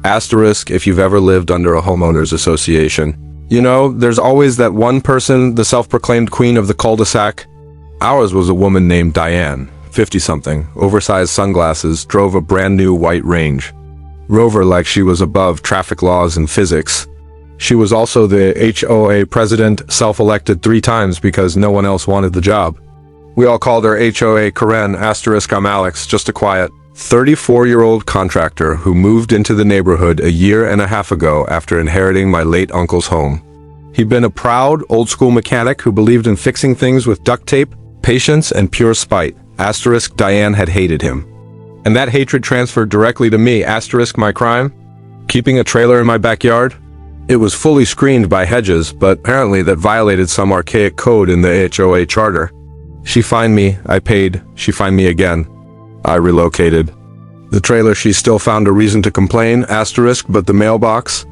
Asterisk, if you've ever lived under a homeowners association. You know, there's always that one person, the self-proclaimed queen of the cul-de-sac. Ours was a woman named Diane, 50-something, oversized sunglasses, drove a brand new white Range Rover like she was above traffic laws and physics. She was also the HOA president, self-elected 3 times because no one else wanted the job. We all called her HOA Karen, asterisk I'm Alex, just a quiet 34-year-old contractor who moved into the neighborhood a year and a half ago after inheriting my late uncle's home. He'd been a proud, old-school mechanic who believed in fixing things with duct tape, patience, and pure spite. Asterisk Diane had hated him. And that hatred transferred directly to me. Asterisk my crime? Keeping a trailer in my backyard? It was fully screened by hedges, but apparently that violated some archaic code in the HOA charter. She fined me, I paid, she fined me again. I relocated. The trailer, she still found a reason to complain, asterisk, but the mailbox?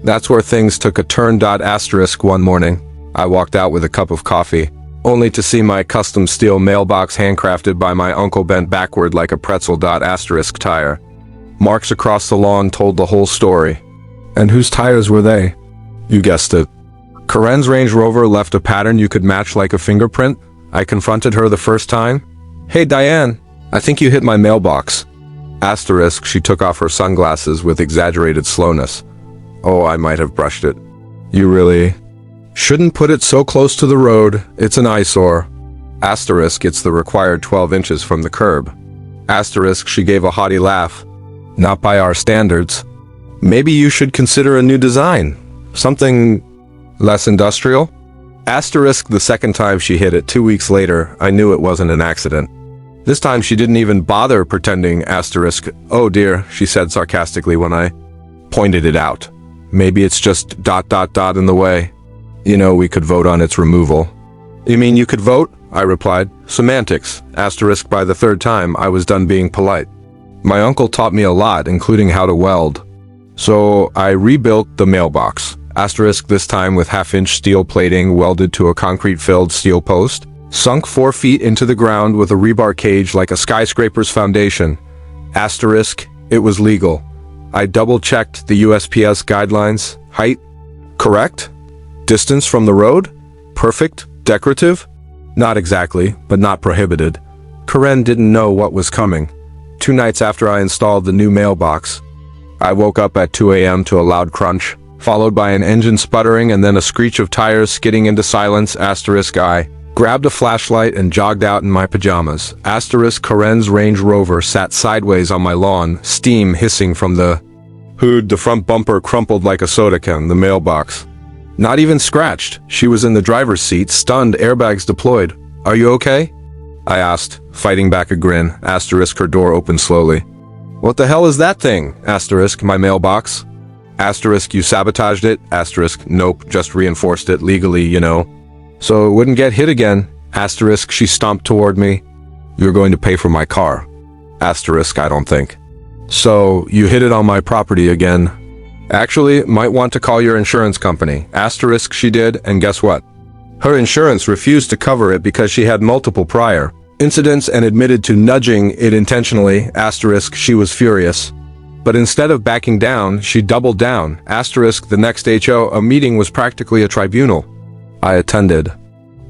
That's where things took a turn. Asterisk one morning, I walked out with a cup of coffee, only to see my custom steel mailbox handcrafted by my uncle bent backward like a pretzel. Asterisk tire. Marks across the lawn told the whole story. And whose tires were they? You guessed it. Karen's Range Rover left a pattern you could match like a fingerprint. I confronted her the first time. Hey Diane, I think you hit my mailbox. Asterisk, she took off her sunglasses with exaggerated slowness. Oh, I might have brushed it. You really shouldn't put it so close to the road. It's an eyesore. Asterisk, it's the required 12 inches from the curb. Asterisk, she gave a haughty laugh. Not by our standards. Maybe you should consider a new design. Something less industrial? Asterisk, the second time she hit it 2 weeks later, I knew it wasn't an accident. This time she didn't even bother pretending. Asterisk, oh dear, she said sarcastically when I pointed it out. Maybe it's just ... in the way. You know, we could vote on its removal. You mean you could vote? I replied. Semantics. Asterisk, by the third time, I was done being polite. My uncle taught me a lot, including how to weld. So I rebuilt the mailbox. Asterisk, this time with half-inch steel plating welded to a concrete-filled steel post. Sunk 4 feet into the ground with a rebar cage like a skyscraper's foundation. Asterisk, it was legal. I double-checked the USPS guidelines. Height? Correct. Distance from the road? Perfect. Decorative? Not exactly, but not prohibited. Karen didn't know what was coming. 2 nights after I installed the new mailbox, I woke up at 2 a.m. to a loud crunch, followed by an engine sputtering and then a screech of tires skidding into silence. Asterisk, I grabbed a flashlight and jogged out in my pajamas. Asterisk, Karen's Range Rover sat sideways on my lawn, steam hissing from the hood. The front bumper crumpled like a soda can. The mailbox not even scratched. She was in the driver's seat, stunned, airbags deployed. Are you okay? I asked, fighting back a grin. Asterisk, her door opened slowly. What the hell is that thing? Asterisk, my mailbox. Asterisk, you sabotaged it? Asterisk, nope, just reinforced it legally, you know. So it wouldn't get hit again. Asterisk, she stomped toward me. You're going to pay for my car. Asterisk, I don't think. So you hit it on my property again. Actually, might want to call your insurance company. Asterisk, she did, and guess what? Her insurance refused to cover it because she had multiple prior incidents and admitted to nudging it intentionally. Asterisk, she was furious. But instead of backing down, she doubled down. Asterisk, the next HO meeting was practically a tribunal. I attended.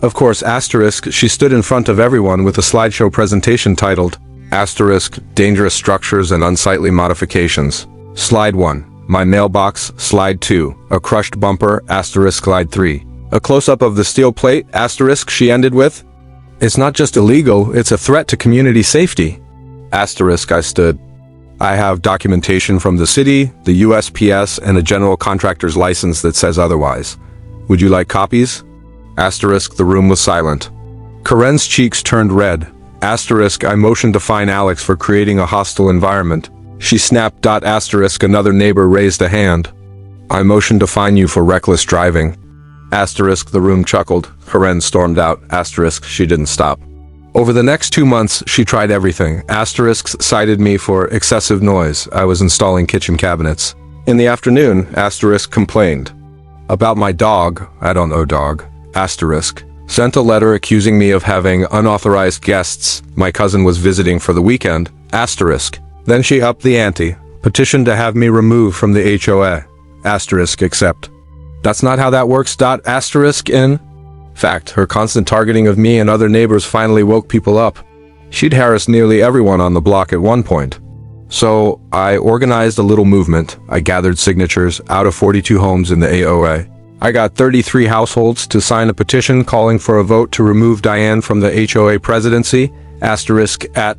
Of course, asterisk, she stood in front of everyone with a slideshow presentation titled, asterisk, Dangerous Structures and Unsightly Modifications. Slide 1. My mailbox. Slide 2. A crushed bumper. Asterisk, slide 3. A close-up of the steel plate. Asterisk, she ended with, it's not just illegal, it's a threat to community safety. Asterisk, I stood. I have documentation from the city, the USPS, and a general contractor's license that says otherwise. Would you like copies? Asterisk, the room was silent. Karen's cheeks turned red. Asterisk, I motioned to fine Alex for creating a hostile environment. She snapped. Asterisk, another neighbor raised a hand. I motioned to fine you for reckless driving. Asterisk, the room chuckled. Karen stormed out. Asterisk, she didn't stop. Over the next 2 months, she tried everything. Asterisks cited me for excessive noise. I was installing kitchen cabinets. In the afternoon, asterisk complained about my dog. I don't know dog. Asterisk sent a letter accusing me of having unauthorized guests my cousin was visiting for the weekend. Asterisk. Then she upped the ante. Petition to have me removed from the HOA. Asterisk accept. That's not how that works. Asterisk in fact, her constant targeting of me and other neighbors finally woke people up. She'd harassed nearly everyone on the block at one point. So I organized a little movement. I gathered signatures out of 42 homes in the AOA. I got 33 households to sign a petition calling for a vote to remove Diane from the HOA presidency. Asterisk at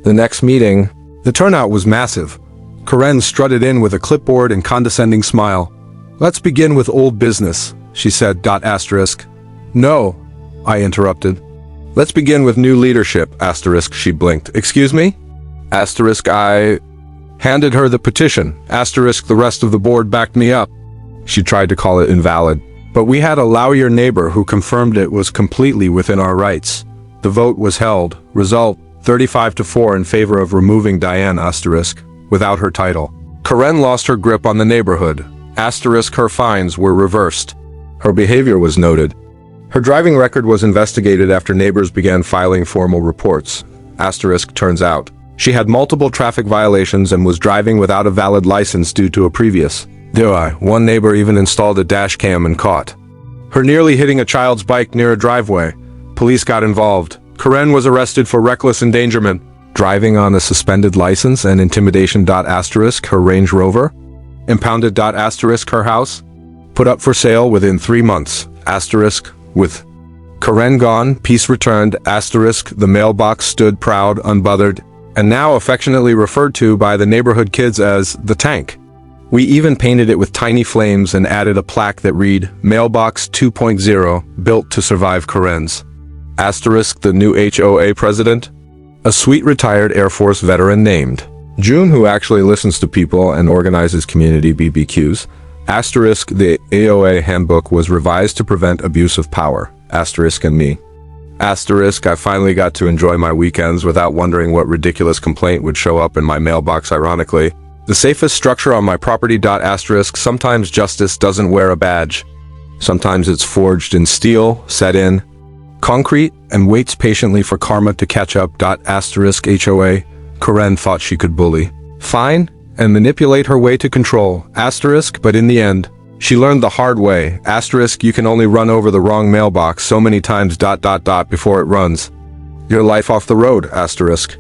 the next meeting. The turnout was massive. Karen strutted in with a clipboard and condescending smile. Let's begin with old business, she said. Asterisk. No, I interrupted. Let's begin with new leadership. Asterisk. She blinked. Excuse me? Asterisk. I handed her the petition. Asterisk. The rest of the board backed me up. She tried to call it invalid, but we had a lawyer neighbor who confirmed it was completely within our rights. The vote was held. Result, 35-4 in favor of removing Diane asterisk, without her title. Karen lost her grip on the neighborhood. Asterisk. Her fines were reversed. Her behavior was noted. Her driving record was investigated after neighbors began filing formal reports. Asterisk. Turns out, she had multiple traffic violations and was driving without a valid license due to a previous. One neighbor even installed a dash cam and caught her nearly hitting a child's bike near a driveway. Police got involved. Karen was arrested for reckless endangerment, driving on a suspended license, and intimidation. Asterisk. Her Range Rover impounded. Asterisk. Her house put up for sale within 3 months. Asterisk. With Karen gone, peace returned. Asterisk. The mailbox stood proud, unbothered, and now affectionately referred to by the neighborhood kids as the tank. We even painted it with tiny flames and added a plaque that read, Mailbox 2.0, built to survive Karen's. Asterisk. The new HOA president? A sweet retired Air Force veteran named June, who actually listens to people and organizes community BBQs. Asterisk. The AOA handbook was revised to prevent abuse of power. Asterisk. And me. Asterisk. I finally got to enjoy my weekends without wondering what ridiculous complaint would show up in my mailbox. Ironically, the safest structure on my property. Asterisk. Sometimes justice doesn't wear a badge. Sometimes it's forged in steel, set in concrete, and waits patiently for karma to catch up. Asterisk. HOA. Karen thought she could bully, fine, and manipulate her way to control. Asterisk. But in the end, she learned the hard way. Asterisk. You can only run over the wrong mailbox so many times. Before it runs your life off the road. Asterisk.